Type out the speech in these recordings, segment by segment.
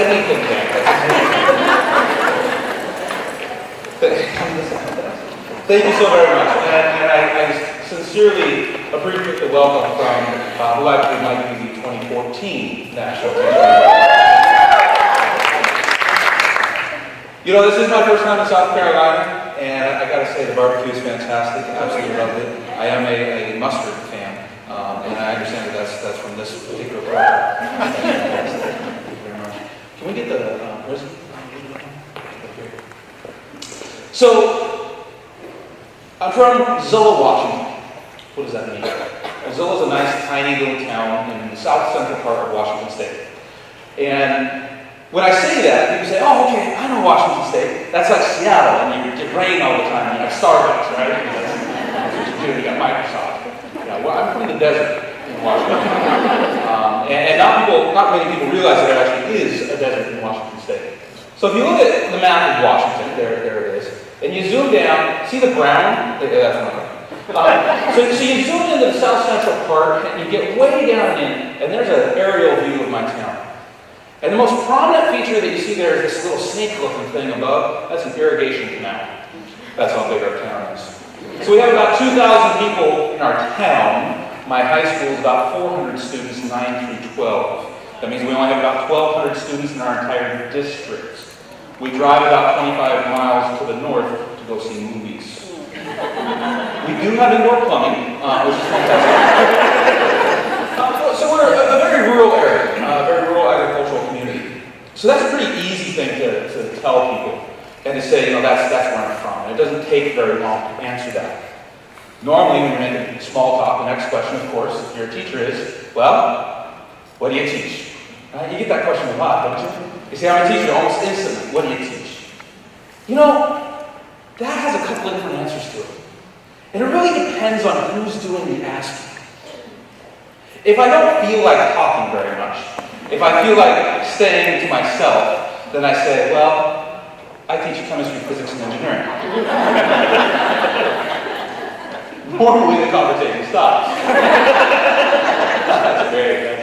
anything there. Thank you so very much. And I sincerely appreciate the welcome from who I believe might be the 2014 National Teacher. You know, this is my first time in South Carolina, and I gotta say the barbecue is fantastic. I absolutely loved it. I am a mustard fan, and I understand that that's from this particular program. Thank you very much. Can we get the president? So, I'm from Zillah, Washington. What does that mean? Well, Zillah is a nice, tiny little town in the south central part of Washington State. And when I say that, people say, oh, okay, I know Washington State. That's like Seattle, and you get rain all the time, and you have Starbucks, right? That's what you do, you got Microsoft. Yeah, well, I'm from the desert in Washington. And not many people realize that there actually is a desert in Washington State. So if you look at the map of Washington, there it is, and you zoom down, see the brown? That's not right. So you zoom into the south central part, and you get way down in, and there's an aerial view of my town. And the most prominent feature that you see there is this little snake-looking thing above. That's an irrigation canal. That's how big our town is. So we have about 2,000 people in our town. My high school is about 400 students, 9 through 12. That means we only have about 1,200 students in our entire district. We drive about 25 miles to the north to go see movies. We do have indoor plumbing, which is fantastic. So we're a very rural area, a very rural agricultural community. So that's a pretty easy thing to tell people and to say, that's where I'm from. And it doesn't take very long to answer that. Normally, when you're making small talk, the next question, of course, if you're a teacher is, well, what do you teach? You get that question a lot, don't you? You say, I'm a teacher almost instantly. What do you teach? That has a couple of different answers to it. And it really depends on who's doing the asking. If I don't feel like talking very much, if I feel like staying to myself, then I say, well, I teach chemistry, physics, and engineering. Normally the conversation stops. That's great.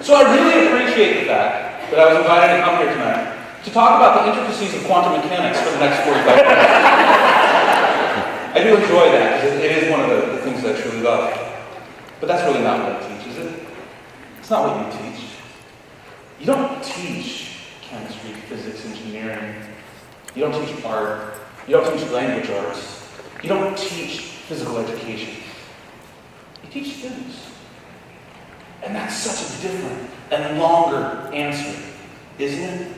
So I really appreciate the fact that I was invited to come here tonight to talk about the intricacies of quantum mechanics for the next 45 minutes. I do enjoy that, because it is one of the things that I truly love. But that's really not what I teach, is it? It's not what you teach. You don't teach chemistry, physics, engineering. You don't teach art. You don't teach language arts. You don't teach physical education. You teach students. And that's such a different and longer answer, isn't it?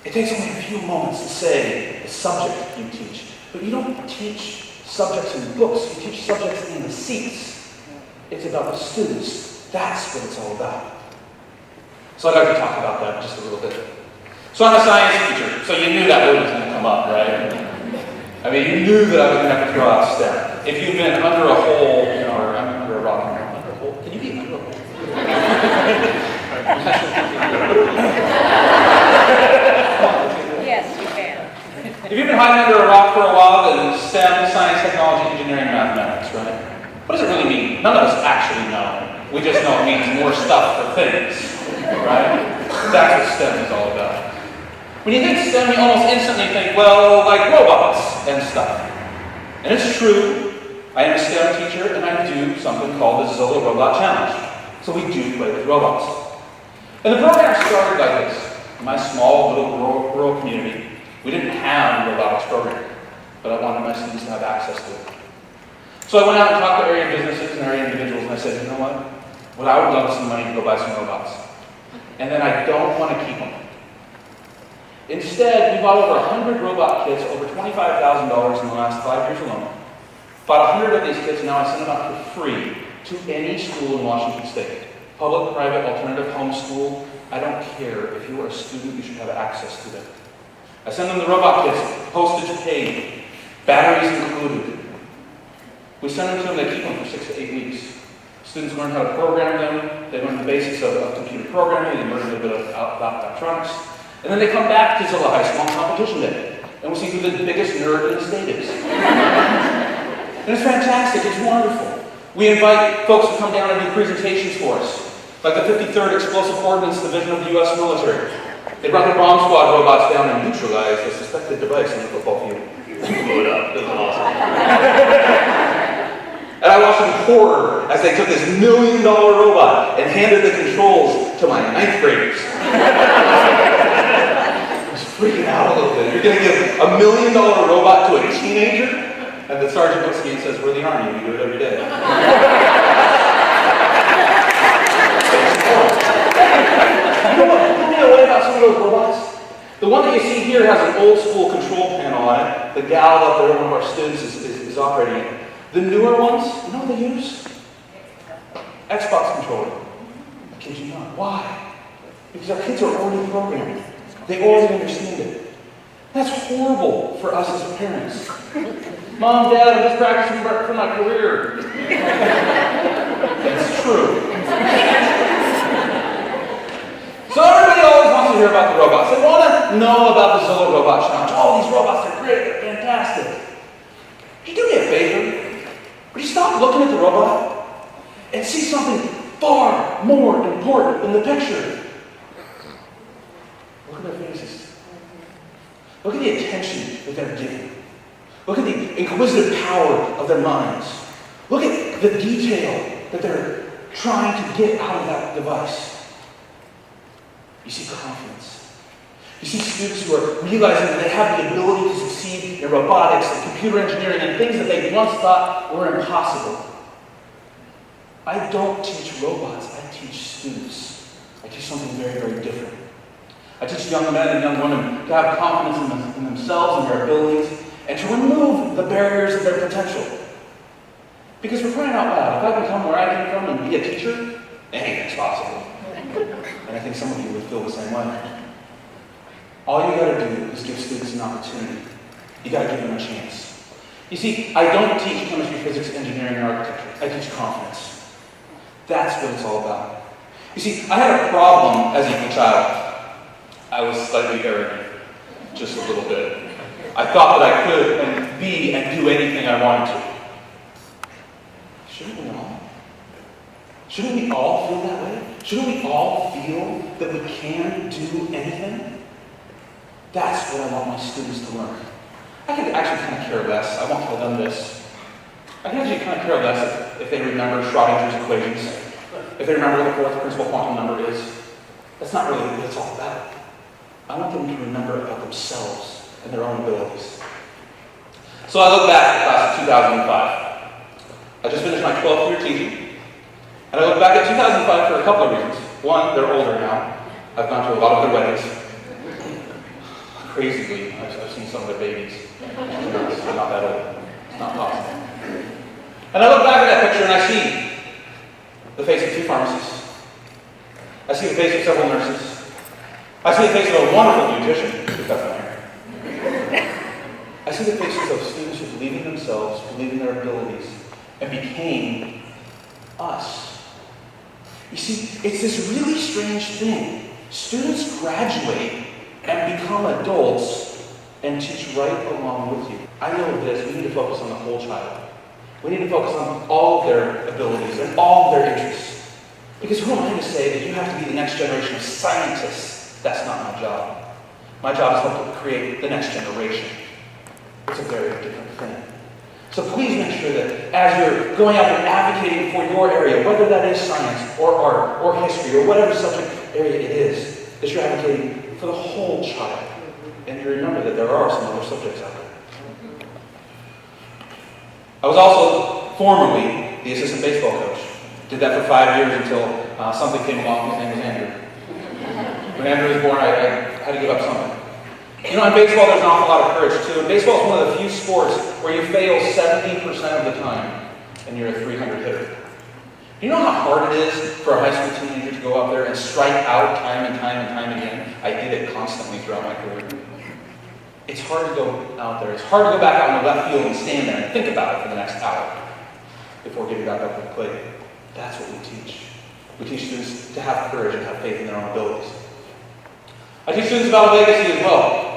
It takes only a few moments to say the subject you teach. But you don't teach subjects in books, you teach subjects in the seats. It's about the students. That's what it's all about. So I'd like to talk about that just a little bit. So I'm a science teacher, so you knew that word was going to come up, right? I mean, you knew that I was going to have to throw out STEM. If you've been under a hole, or I'm under a rock, under a hole, can you be under a hole? Yes, you can. If you've been hiding under a rock for a while, then STEM, science, technology, engineering, mathematics, right? What does it really mean? None of us actually know. We just know it means more stuff for things, right? That's what STEM is all about. When you think STEM, you almost instantly think, well, like robots and stuff. And it's true. I am a STEM teacher, and I do something called the Zillah Robot Challenge. So we do play with robots. And the program started like this. In my small little rural community, we didn't have a robotics program, but I wanted my students to have access to it. So I went out and talked to area businesses and area individuals, and I said, you know what? Well, I would love some money to go buy some robots. And then I don't want to keep them. Instead, we bought over 100 robot kits, over $25,000 in the last 5 years alone. Bought 100 of these kits, and now I send them out for free to any school in Washington State. Public, private, alternative, homeschool. I don't care. If you are a student, you should have access to them. I send them the robot kits, postage paid, batteries included. We send them to them, they keep them for 6 to 8 weeks. Students learn how to program them, they learn the basics of computer programming, they learn a little bit about electronics, and then they come back to Zillah High School on competition day, and we'll see who the biggest nerd in the state is. And it's fantastic, it's wonderful. We invite folks to come down and do presentations for us. like the 53rd Explosive Ordnance Division of the U.S. military. They brought their bomb squad robots down and neutralized the suspected device on the football field. Blew it up. It was awesome. And I watched in horror as they took this $1 million robot and handed the controls to my 9th graders. I was freaking out a little bit. You're going to give $1 million robot to a teenager? And the sergeant looks at me and says, "We're the Army, we do it every day." You know what blew me away about some of those robots? The one that you see here has an old school control panel on it. The gal up there, one of our students, is operating it. The newer ones, you know what they use? Xbox controller. I kid you not. Why? Because our kids are already programmed. They already understand it. That's horrible for us as parents. "Mom, Dad, I'm just practicing for my career." It's true. So everybody always wants to hear about the robots. They want to know about the Zilla Robot Challenge. "Oh, these robots are great, they're fantastic." Would you do me a favor? Would you stop looking at the robot and see something far more important in the picture? Look at their faces. Look at the attention that they're giving. Look at the inquisitive power of their minds. Look at the detail that they're trying to get out of that device. You see confidence. You see students who are realizing that they have the ability to succeed in robotics and computer engineering and things that they once thought were impossible. I don't teach robots, I teach students. I teach something very, very different. I teach young men and young women to have confidence in themselves and their abilities and to remove the barriers of their potential. Because we're crying out loud, if I can come where I came from and be a teacher, anything's possible. And I think some of you would feel the same way. All you gotta do is give students an opportunity. You gotta give them a chance. You see, I don't teach chemistry, physics, engineering, and architecture. I teach confidence. That's what it's all about. You see, I had a problem as a young child. I was slightly arrogant, just a little bit. I thought that I could and be and do anything I wanted to. Shouldn't we all? Shouldn't we all feel that way? Shouldn't we all feel that we can do anything? That's what I want my students to learn. I can actually kind of care less. I won't tell them this. I can actually kind of care less if they remember Schrodinger's equations, if they remember what the fourth principal quantum number is. That's not really what it's all about. I want them to remember about themselves and their own abilities. So I look back at the class of 2005. I just finished my 12th year teaching. And I look back at 2005 for a couple of reasons. One, they're older now. I've gone to a lot of their weddings. Crazily, I've seen some of their babies. They're not that old. It's not possible. And I look back at that picture and I see the face of 2 pharmacists. I see the face of several nurses. I see the face of a wonderful beautician who cuts my hair. I see the faces of students who believe in themselves, believe in their abilities, and became us. You see, it's this really strange thing. Students graduate and become adults and teach right along with you. I know this, we need to focus on the whole child. We need to focus on all of their abilities and all of their interests. Because who am I to say that you have to be the next generation of scientists? That's not my job. My job is to help create the next generation. It's a very different thing. So please make sure that as you're going out and advocating for your area, whether that is science or art or history or whatever subject area it is, that you're advocating for the whole child. And you remember that there are some other subjects out there. I was also formerly the assistant baseball coach. Did that for 5 years until something came along. His name was Andrew. When Andrew was born, I had to give up something. You know, in baseball, there's an awful lot of courage, too. And baseball is one of the few sports where you fail 70% of the time, and you're a 300 hitter. Do you know how hard it is for a high school teenager to go up there and strike out time and time and time again? I did it constantly throughout my career. It's hard to go out there. It's hard to go back out in the left field and stand there and think about it for the next hour before getting back up to the plate. That's what we teach. We teach students to have courage and have faith in their own abilities. I teach students about legacy as well.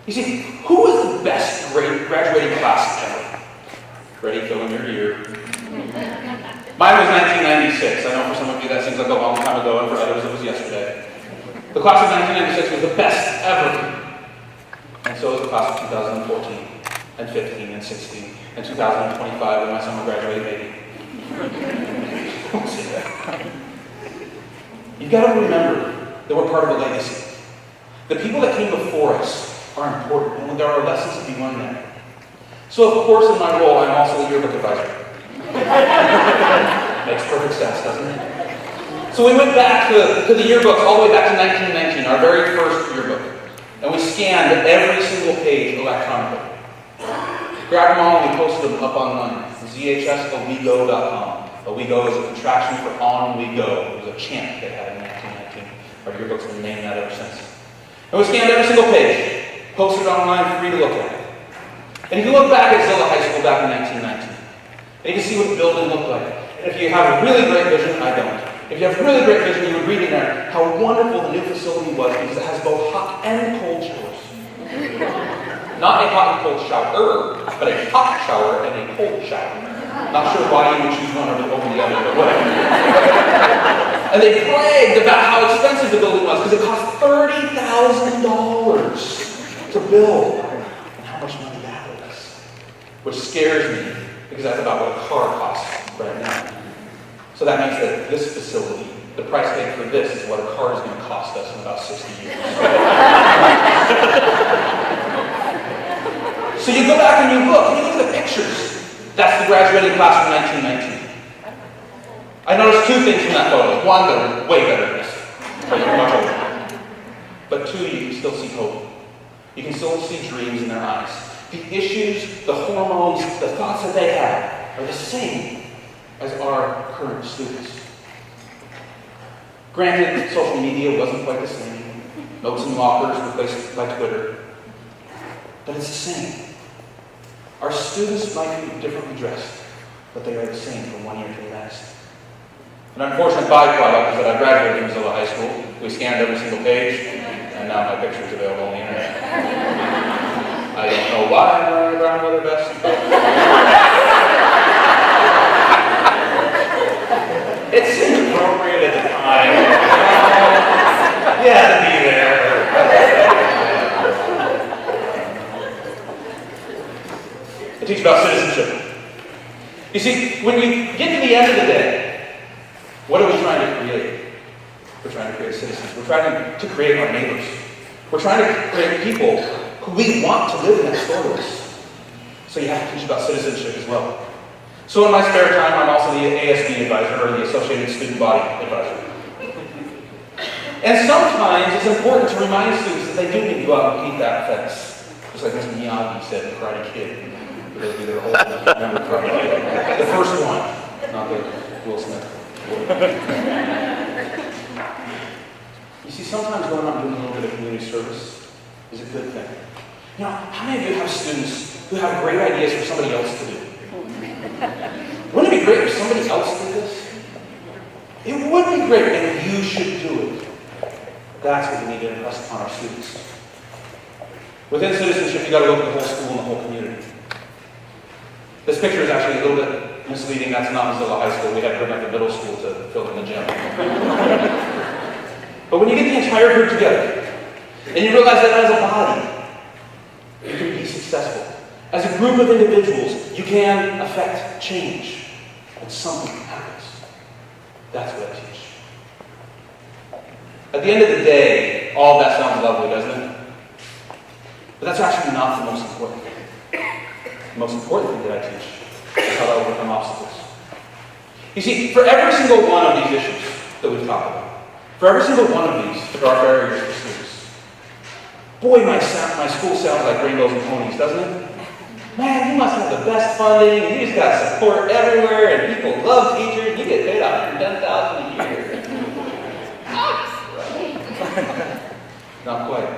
You see, who was the best graduating class ever? Ready, fill in your ear. Mine was 1996. I know for some of you that seems like a long time ago, and for others it was yesterday. The class of 1996 was the best ever. And so is the class of 2014, and 15, and 16, and 2025, when my son will graduate, maybe. Don't say that. You've got to remember that we're part of a legacy. The people that came before us are important, and there are lessons to be learned there. So, of course, in my role, I'm also the yearbook advisor. Makes perfect sense, doesn't it? So we went back to the yearbooks all the way back to 1919, our very first yearbook. And we scanned every single page electronically. Grabbed them all and we posted them up online. zhsowego.com. Owego is a contraction for on we go. It was a chant they had in 1919. Our yearbook's been named that ever since. And we scanned every single page, posted it online for you to look at. And if you look back at Zilla High School back in 1919, and you can see what the building looked like. And if you have a really great vision, I don't. If you have really great vision, you would read in there how wonderful the new facility was because it has both hot and cold showers. Not a hot and cold shower, but a hot shower and a cold shower. Not sure why you would choose one over the other, but whatever. And they bragged about how expensive the building was because it cost $30,000 to build. And how much money that was. Which scares me because that's about what a car costs right now. So that means that this facility, the price paid for this is what a car is going to cost us in about 60 years. So you go back and you look at the pictures. That's the graduating class of 1919. I noticed two things from that photo. One, they're way better than this. Much older. But two, you can still see hope. You can still see dreams in their eyes. The issues, the hormones, the thoughts that they have are the same as our current students. Granted, social media wasn't quite the same. Notes and lockers replaced by Twitter. But it's the same. Our students might be differently dressed, but they are the same from one year to the next. An unfortunate byproduct is that I graduated from Zilla High School. We scanned every single page, and now my picture is available on the internet. I don't know why I'm wearing a brown leather vest. It seemed appropriate at the time. Yeah, to be there. I teach about citizenship. You see, when you get to the end of the day, what are we trying to create? We're trying to create citizens. We're trying to create our neighbors. We're trying to create people who we want to live next door to us. So you have to teach about citizenship as well. So in my spare time, I'm also the ASB advisor, or the Associated Student Body advisor. And sometimes it's important to remind students that they do need to go out and paint that fence. Just like Mr. Miyagi said in Karate Kid. For those of you that are old enough to remember Karate Kid. The first one, not the Will Smith. You see, sometimes going out and doing a little bit of community service is a good thing. You know, how many of you have students who have great ideas for somebody else to do? Wouldn't it be great if somebody else did this? It would be great, and you should do it. That's what we need to impress upon our students. Within citizenship, you've got to look at the whole school and the whole community. This picture is actually a little bit misleading. That's not Zilla High School. We had to bring up the middle school to fill in the gym. But when you get the entire group together, and you realize that as a body, you can be successful. As a group of individuals, you can affect change. And something happens. That's what I teach. At the end of the day, all that sounds lovely, doesn't it? But that's actually not the most important thing. The most important thing that I teach is how to overcome obstacles. You see, for every single one of these issues that we've talked about, for every single one of these, there are barriers for students. Boy, my school sounds like rainbows and ponies, doesn't it? Man, you must have the best funding, and you just got support everywhere, and people love teachers, you get paid $110,000 a year. Not quite.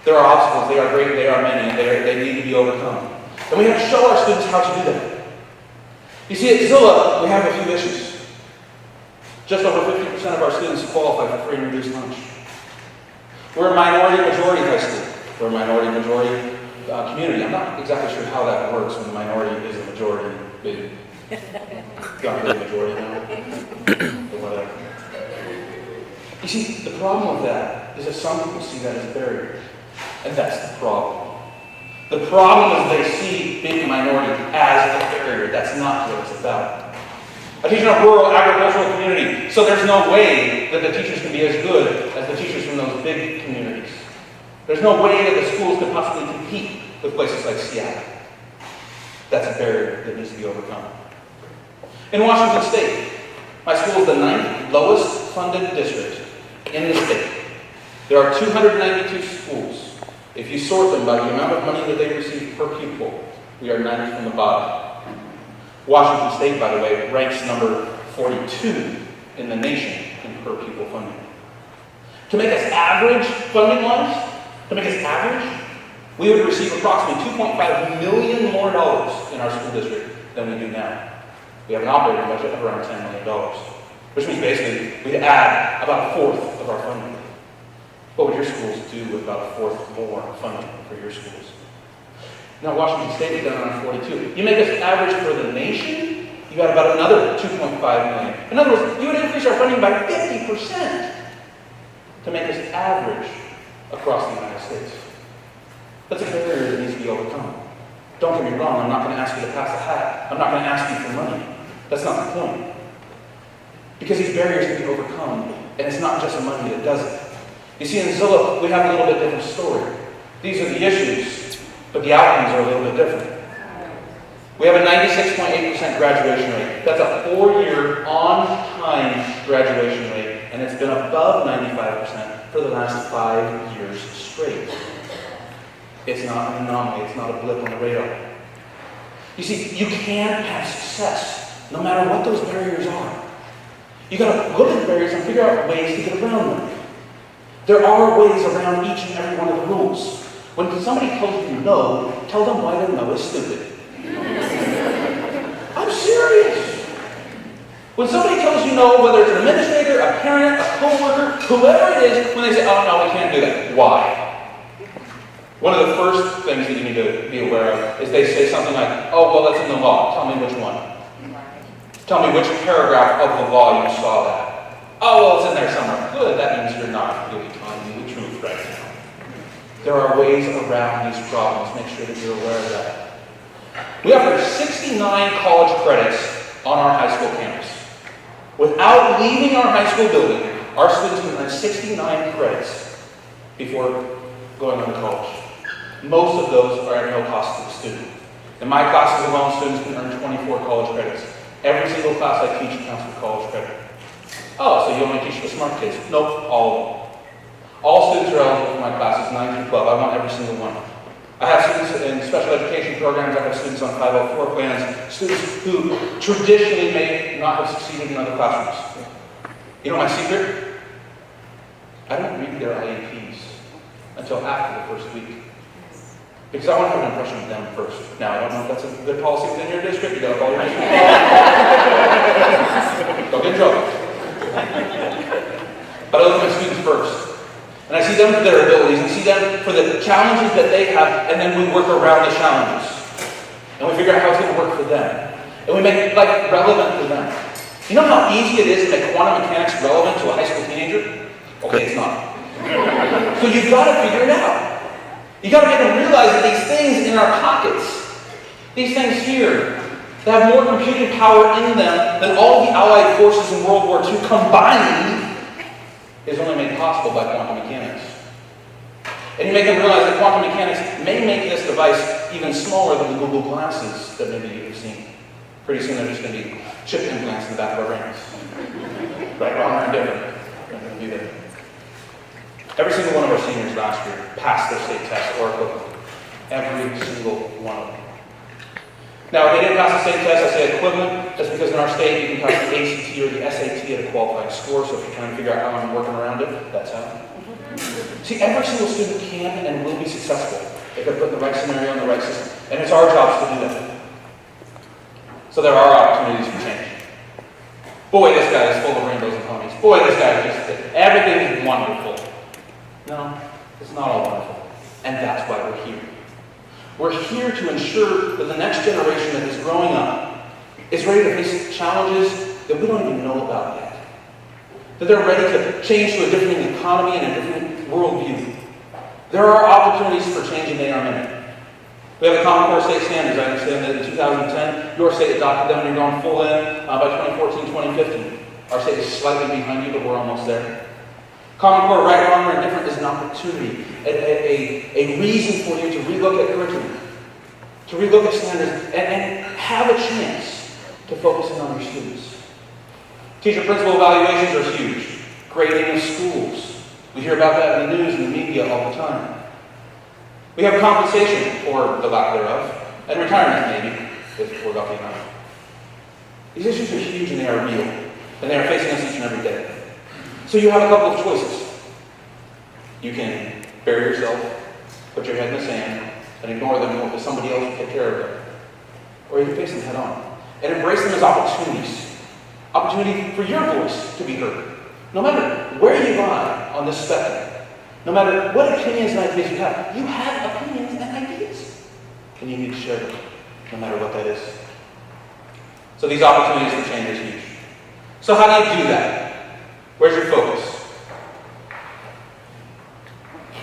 There are obstacles, they are great, they are many, and they need to be overcome. And we have to show our students how to do that. You see, at Zilla, we have a few issues. Just over 50% of our students qualify for free and reduced lunch. We're a minority-majority high school. We're a minority-majority community. I'm not exactly sure how that works when the minority is a majority. Maybe not really majority now, but whatever. You see, the problem with that is that some people see that as a barrier. And that's the problem. The problem is they see being a minority as a barrier. That's not what it's about. I teach in a rural agricultural community, so there's no way that the teachers can be as good as the teachers from those big communities. There's no way that the schools could possibly compete with places like Seattle. That's a barrier that needs to be overcome. In Washington State, my school is the 9th lowest funded district in the state. There are 292 schools. If you sort them by the amount of money that they receive per pupil, we are 9th from the bottom. Washington State, by the way, ranks number 42 in the nation in per pupil funding. To make us average funding-wise, we would receive approximately $2.5 million more in our school district than we do now. We have an operating budget of around $10 million, which means basically we'd add about a fourth of our funding. What would your schools do with about a fourth more funding for your schools? Now, Washington State is down around 42. You make us average for the nation, you got about another $2.5 million. In other words, you would increase our funding by 50% to make us average across the United States. That's a barrier that needs to be overcome. Don't get me wrong, I'm not going to ask you to pass a hat. I'm not going to ask you for money. That's not the point. Because these barriers can be overcome, and it's not just the money that does it. You see, in Zillow, we have a little bit different story. These are the issues, but the outcomes are a little bit different. We have a 96.8% graduation rate. That's a 4-year, on-time graduation rate, and it's been above 95% for the last 5 years straight. It's not an anomaly. It's not a blip on the radar. You see, you can have success no matter what those barriers are. You've got to look at the barriers and figure out ways to get around them. There are ways around each and every one of the rules. When somebody tells you no, tell them why their no is stupid. I'm serious. When somebody tells you no, whether it's an administrator, a parent, a coworker, whoever it is, when they say, oh no, we can't do that, why? One of the first things that you need to be aware of is they say something like, oh, well, that's in the law. Tell me which one. Tell me which paragraph of the law you saw that. Oh, well, it's in there somewhere. Good, that means you're not really telling me the truth right now. There are ways around these problems. Make sure that you're aware of that. We offer 69 college credits on our high school campus. Without leaving our high school building, our students can earn 69 credits before going on to college. Most of those are at no cost to the student. In my classes alone, students can earn 24 college credits. Every single class I teach counts for college credit. Oh, so you only teach the smart kids? Nope, all of them. All students are eligible for my classes, 9 through 12. I want every single one. I have students in special education programs. I have students on 504 plans. Students who traditionally may not have succeeded in other classrooms. You know my secret? I don't read their IEPs until after the first week. Because I want to have an impression of them first. Now, I don't know if that's a good policy within your district. You got to follow your district. Don't get in trouble. But I look at my students first. And I see them for their abilities, and see them for the challenges that they have, and then we work around the challenges. And we figure out how it's going to work for them. And we make life relevant for them. You know how easy it is to make quantum mechanics relevant to a high school teenager? Okay, it's not. So you've got to figure it out. You've got to make them realize that these things in our pockets, these things here, that have more computing power in them than all the Allied forces in World War II combined, is only made possible by quantum mechanics. And you make them realize that quantum mechanics may make this device even smaller than the Google glasses that maybe you've seen. Pretty soon they're just going to be chip implants in the back of our brains. Right, wrong, or different. They're going to be there. Every single one of our seniors last year passed their state test or equivalent. Every single one of them. Now, if they didn't pass the state test, I say equivalent, just because in our state you can pass the ACT or the SAT at a qualifying score, so if you're trying to figure out how I'm working around it, that's how. See, every single student can and will be successful if they're put in the right scenario and the right system. And it's our jobs to do that. So there are opportunities for change. Boy, this guy is full of rainbows and ponies. Boy, this guy is just, everything is wonderful. No, it's not all wonderful. And that's why we're here. We're here to ensure that the next generation that is growing up is ready to face challenges that we don't even know about yet. that they're ready to change to a different economy and a different worldview. There are opportunities for change and they are many. We have the Common Core state standards. I understand that in 2010, your state adopted them and you're going full in by 2014, 2015. Our state is slightly behind you, but we're almost there. Common Core, right, wrong, or indifferent is an opportunity, a reason for you to relook at curriculum, to relook at standards, and have a chance to focus in on your students. Teacher principal evaluations are huge. Grading of schools. We hear about that in the news and the media all the time. We have compensation, or the lack thereof, and retirement maybe, if we're lucky enough. These issues are huge and they are real, and they are facing us each and every day. So you have a couple of choices. You can bury yourself, put your head in the sand, and ignore them and hope that somebody else will take care of them. Or you can face them head on and embrace them as opportunities. Opportunity for your voice to be heard. No matter where you lie on this spectrum, no matter what opinions and ideas you have opinions and ideas. And you need to share them, no matter what that is. So these opportunities for change are huge. So how do you do that? Where's your focus?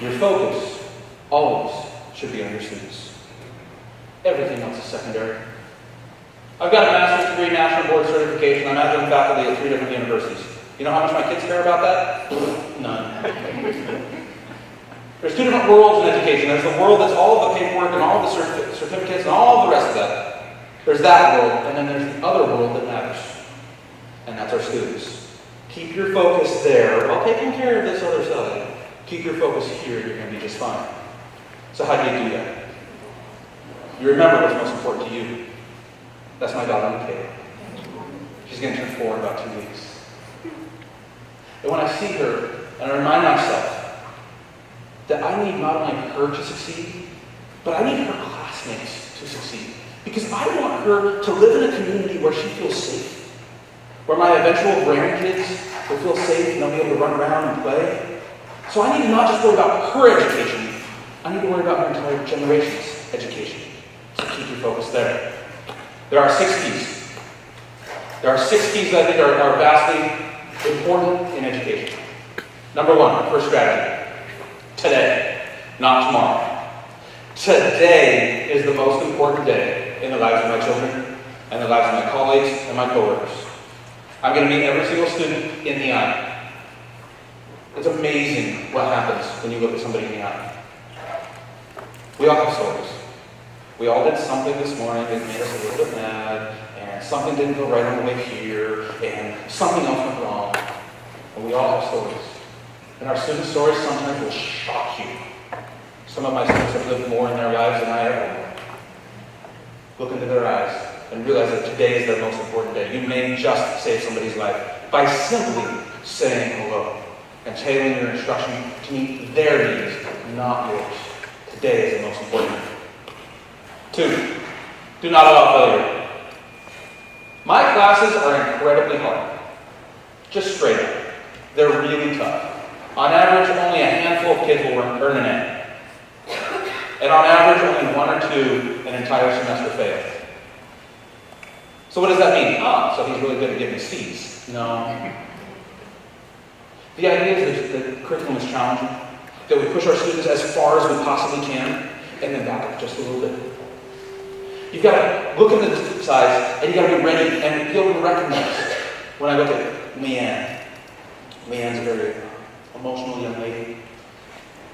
Your focus always should be on your students. Everything else is secondary. I've got a master's degree, national board certification. I'm adjunct faculty at 3 different universities. You know how much my kids care about that? None. There's 2 different worlds in education. There's the world that's all of the paperwork and all of the certificates and all of the rest of that. There's that world, and then there's the other world that matters. And that's our students. Keep your focus there while taking care of this other side. Keep your focus here, you're going to be just fine. So how do you do that? You remember what's most important to you. That's my daughter, Michaela. She's going to turn 4 in about 2 weeks. And when I see her, and I remind myself that I need not only her to succeed, but I need her classmates to succeed. Because I want her to live in a community where she feels safe. Where my eventual grandkids will feel safe and they'll be able to run around and play. So I need to not just worry about her education, I need to worry about her entire generation's education. So keep your focus there. There are 6 keys. There are 6 keys that I think are vastly important in education. Number 1, first strategy. Today, not tomorrow. Today is the most important day in the lives of my children and the lives of my colleagues and my coworkers. I'm going to meet every single student in the eye. It's amazing what happens when you look at somebody in the eye. We all have stories. We all did something this morning that made us a little bit mad, and something didn't go right on the way here, and something else went wrong. And we all have stories. And our student stories sometimes will shock you. Some of my students have lived more in their lives than I ever will. Look into their eyes and realize that today is their most important day. You may just save somebody's life by simply saying hello and tailoring your instruction to meet their needs, not yours. Today is the most important day. 2, do not allow failure. My classes are incredibly hard. Just straight up. They're really tough. On average, only a handful of kids will earn an A. And on average, only 1 or 2 an entire semester fail. So what does that mean? So he's really good at giving C's. No. The idea is that the curriculum is challenging, that we push our students as far as we possibly can, and then back up just a little bit. You've got to look at the size, and you've got to be ready and be able to recognize. When I look at Leanne, Leanne's a very emotional young lady.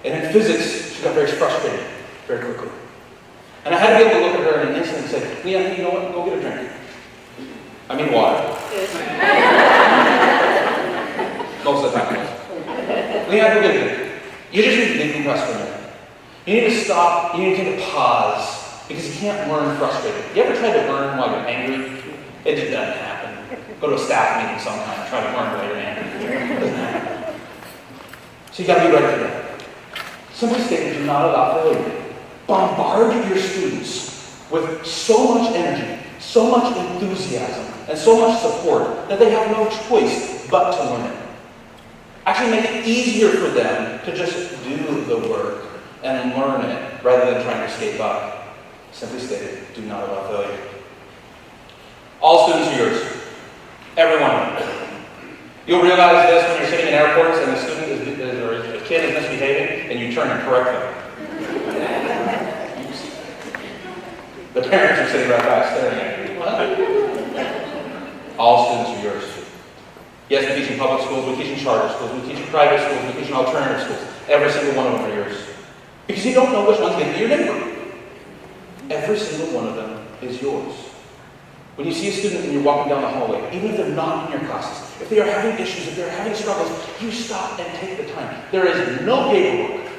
And in physics, she got very frustrated very quickly. And I had to be able to look at her in an instant and say, Leanne, you know what? Go get a drink. I mean water. Most of the time. Leanne, go get a drink. You just need to decompress for a minute. You need to stop. You need to take a pause. Because you can't learn frustrated. You ever tried to learn while you're angry? It just doesn't happen. Go to a staff meeting sometime and try to learn while you're angry. It doesn't happen. So you got to be ready for that. Simply stated, do not allow failure. Bombard your students with so much energy, so much enthusiasm, and so much support that they have no choice but to learn it. Actually make it easier for them to just do the work and learn it rather than trying to skate by. Simply stated, do not allow failure. All students are yours. Every one of them. You'll realize this when you're sitting in airports and a student or a kid is misbehaving and you turn and correct them. The parents are sitting right back staring at you. What? All students are yours. Yes, we teach in public schools, we teach in charter schools, we teach in private schools, we teach in alternative schools. Every single one of them are yours. Because you don't know which one's going to be your neighbor. Every single one of them is yours. When you see a student and you're walking down the hallway, even if they're not in your classes, if they are having issues, if they're having struggles, you stop and take the time. There is no paperwork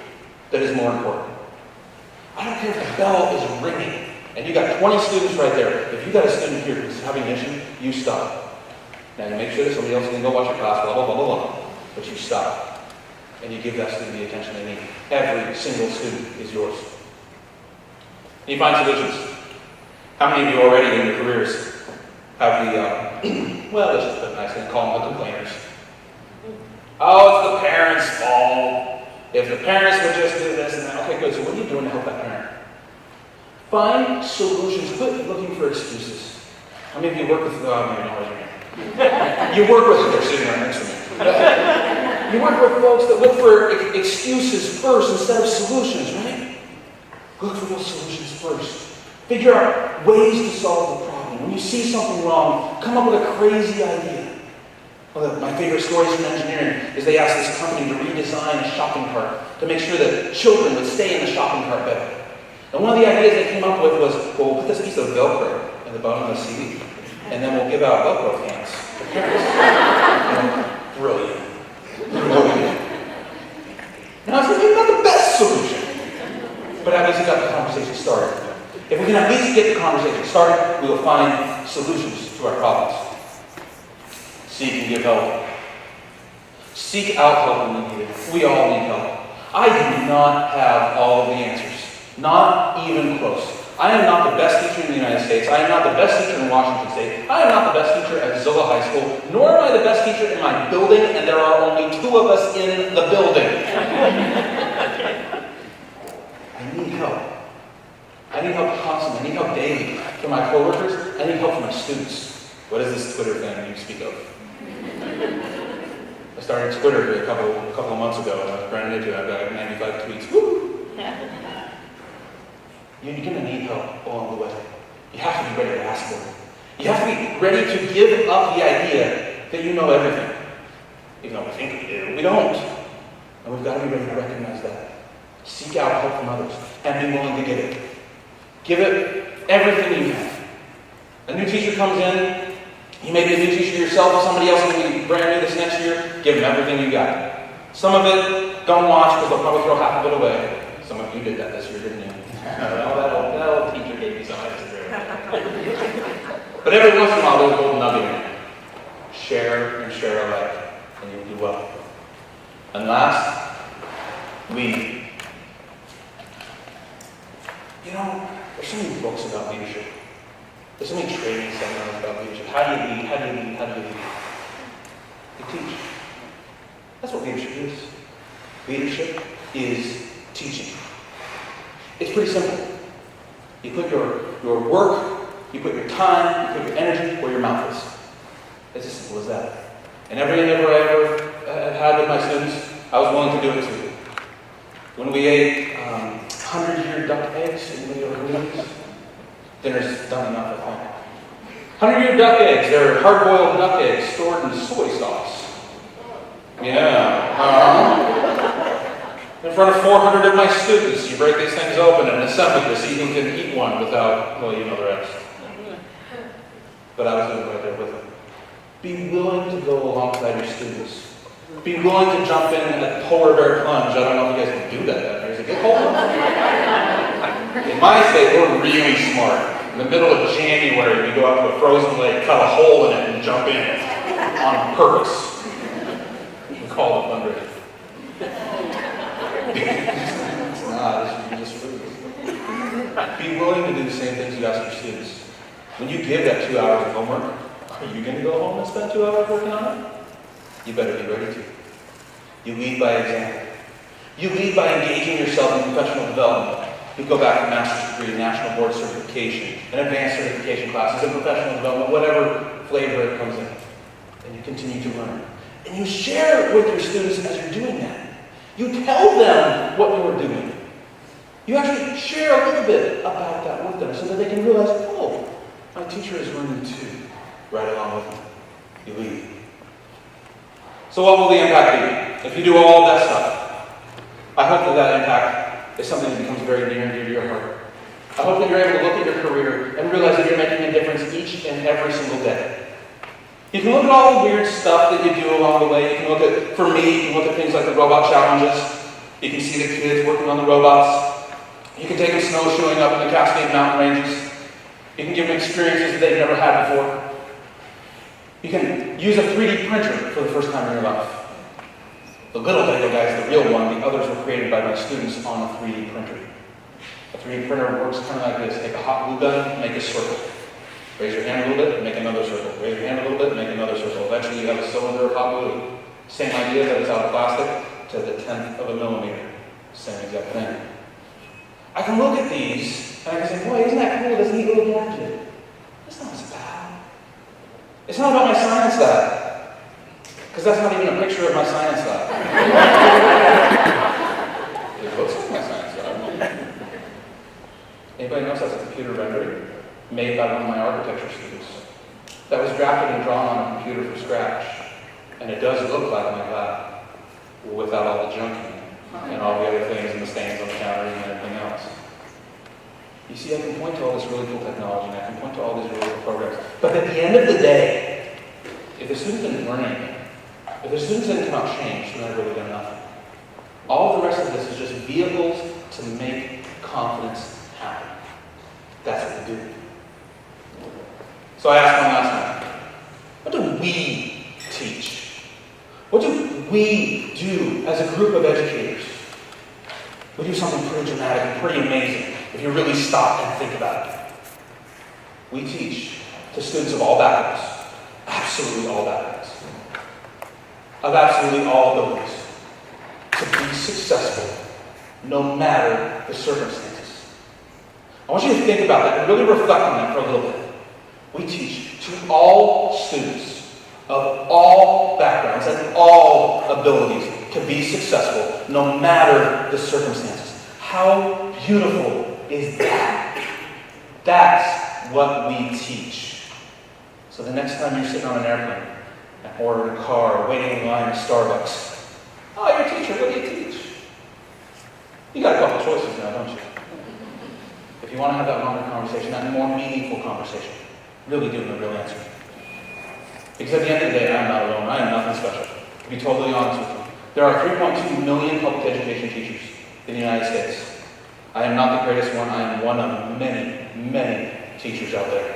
that is more important. I don't care if the bell is ringing and you got 20 students right there. If you got a student here who's having an issue, you stop. Now you make sure that somebody else can go watch your class, blah, blah, blah, blah, blah. But you stop. And you give that student the attention they need. Every single student is yours. And you find solutions. How many of you already in your careers have the, well, let's just put it nicely and call them the complainers. Oh, it's the parents' fault. If the parents would just do this and that. Okay, good. So what are you doing to help that parent? Find solutions. Quit looking for excuses. How many of you work with, maybe not raise your hand. You work with, they're sitting right next to me. You work with folks that look for excuses first instead of solutions, right? Look for those solutions first. Figure out ways to solve the problem. When you see something wrong, come up with a crazy idea. One of my favorite stories from engineering is they asked this company to redesign a shopping cart to make sure that children would stay in the shopping cart better. And one of the ideas they came up with was, well, we'll put this piece of Velcro in the bottom of the seat, and then we'll give out Velcro pants to parents. Brilliant. Now, it's maybe not the best solution, but at least it got the conversation started. If we can at least get the conversation started, we will find solutions to our problems. Seek and give help. Seek out help when we need it. We all need help. I do not have all of the answers. Not even close. I am not the best teacher in the United States. I am not the best teacher in Washington State. I am not the best teacher at Zilla High School, nor am I the best teacher in my building, and there are only 2 of us in the building. I need help. I need help constantly. I need help daily from my coworkers. I need help from my students. What is this Twitter thing you speak of? I started Twitter a couple of months ago, and I was brand new to it. I've got like 95 tweets. Woo! You're going to need help along the way. You have to be ready to ask for it. You have to be ready to give up the idea that you know everything. Even though we think we do, we don't. And we've got to be ready to recognize that. Seek out help from others and be willing to give it. Give it everything you have. A new teacher comes in. You may be a new teacher yourself. Somebody else is going to be brand new this next year. Give them everything you got. Some of it, don't watch because they'll probably throw half of it away. Some of you did that this year, didn't you? That old teacher gave you some extra. But every once in a while, there's a little nugget in there. Share and share alike, and you'll do well. And last, lead. You know, there's so many books about leadership. There's so many training seminars about leadership. How do you lead? How do you lead? How do you lead? You teach. That's what leadership is. Leadership is teaching. It's pretty simple. You put your work, you put your time, you put your energy where your mouth is. It's as simple as that. And every endeavor I ever had with my students, I was willing to do it too. When we ate 100-year duck eggs, anybody ever heard of these? Dinner's done enough, I think. 100-year duck eggs. They're hard-boiled duck eggs stored in soy sauce. Yeah. In front of 400 of my students, you break these things open and assemble to see who can eat one without, well, you know the rest. But I was doing it right there with them. Be willing to go alongside your students. Be willing to jump in at polar bear plunge. I don't know if you guys can do that down here. Is it good cold? In my state, we're really smart. In the middle of January, we go out to a frozen lake, cut a hole in it, and jump in on purpose. We call it fundraising. It's not. It's just food. Be willing to do the same things you ask your students. When you give that 2 hours of homework, are you going to go home and spend 2 hours working on it? You better be ready to. You lead by example. You lead by engaging yourself in professional development. You go back to master's degree, national board certification, and advanced certification classes, and professional development, whatever flavor it comes in. And you continue to learn. And you share with your students as you're doing that. You tell them what you're doing. You actually share a little bit about that with them so that they can realize, oh, my teacher is learning too, right along with me. You lead. So what will the impact be? If you do all that stuff, I hope that that impact is something that becomes very near and dear to your heart. I hope that you're able to look at your career and realize that you're making a difference each and every single day. You can look at all the weird stuff that you do along the way. You can look at, for me, you can look at things like the robot challenges. You can see the kids working on the robots. You can take them snowshoeing up in the Cascade Mountain ranges. You can give them experiences that they've never had before. You can use a 3D printer for the first time in your life. The little Lego guy is the real one. The others were created by my students on a 3D printer. A 3D printer works kind of like this. Take a hot glue gun, make a circle. Raise your hand a little bit, make another circle. Raise your hand a little bit, make another circle. Eventually you have a cylinder of hot glue. Same idea, that it's out of plastic to the 10th of a millimeter. Same exact thing. I can look at these and I can say, boy, isn't that cool, this neat little gadget? That's not what it's about. It's not about my science lab. Because that's not even a picture of my science lab. It looks like my science lab. Anybody knows that's a computer rendering made by one of my architecture students that was drafted and drawn on a computer from scratch. And it does look like my lab without all the junk in it and all the other things and the stains on the counter and everything else. You see, I can point to all this really cool technology and I can point to all these really cool programs. But at the end of the day, if the students didn't learn anything, if the students didn't come out changed, then I've really done nothing. All the rest of this is just vehicles to make confidence happen. That's what we do. So I asked one last time, what do we teach? What do we do as a group of educators? We do something pretty dramatic and pretty amazing if you really stop and think about it. We teach to students of all backgrounds, absolutely all backgrounds, of absolutely all abilities, to be successful no matter the circumstances. I want you to think about that and really reflect on that for a little bit. We teach to all students of all backgrounds and all abilities to be successful no matter the circumstances. How beautiful is that? That's what we teach. So the next time you're sitting on an airplane, or in a car, waiting in line at Starbucks, oh, you're a teacher, what do you teach? You got a couple choices now, don't you? If you want to have that longer conversation, that more meaningful conversation, really give them a real answer. Because at the end of the day, I am not alone. I am nothing special. To be totally honest with you. There are 3.2 million public education teachers in the United States. I am not the greatest one. I am one of many, many teachers out there.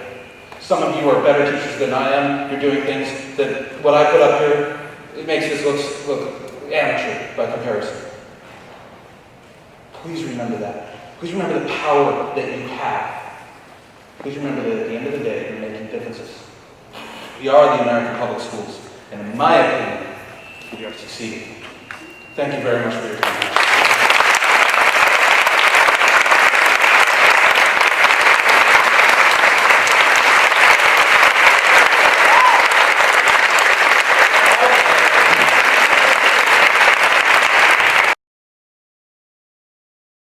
Some of you are better teachers than I am. You're doing things that what I put up here, it makes this look amateur by comparison. Please remember that. Please remember the power that you have. Please remember that at the end of the day, you're making differences. We are the American public schools, and in my opinion, we are succeeding. Thank you very much for your time.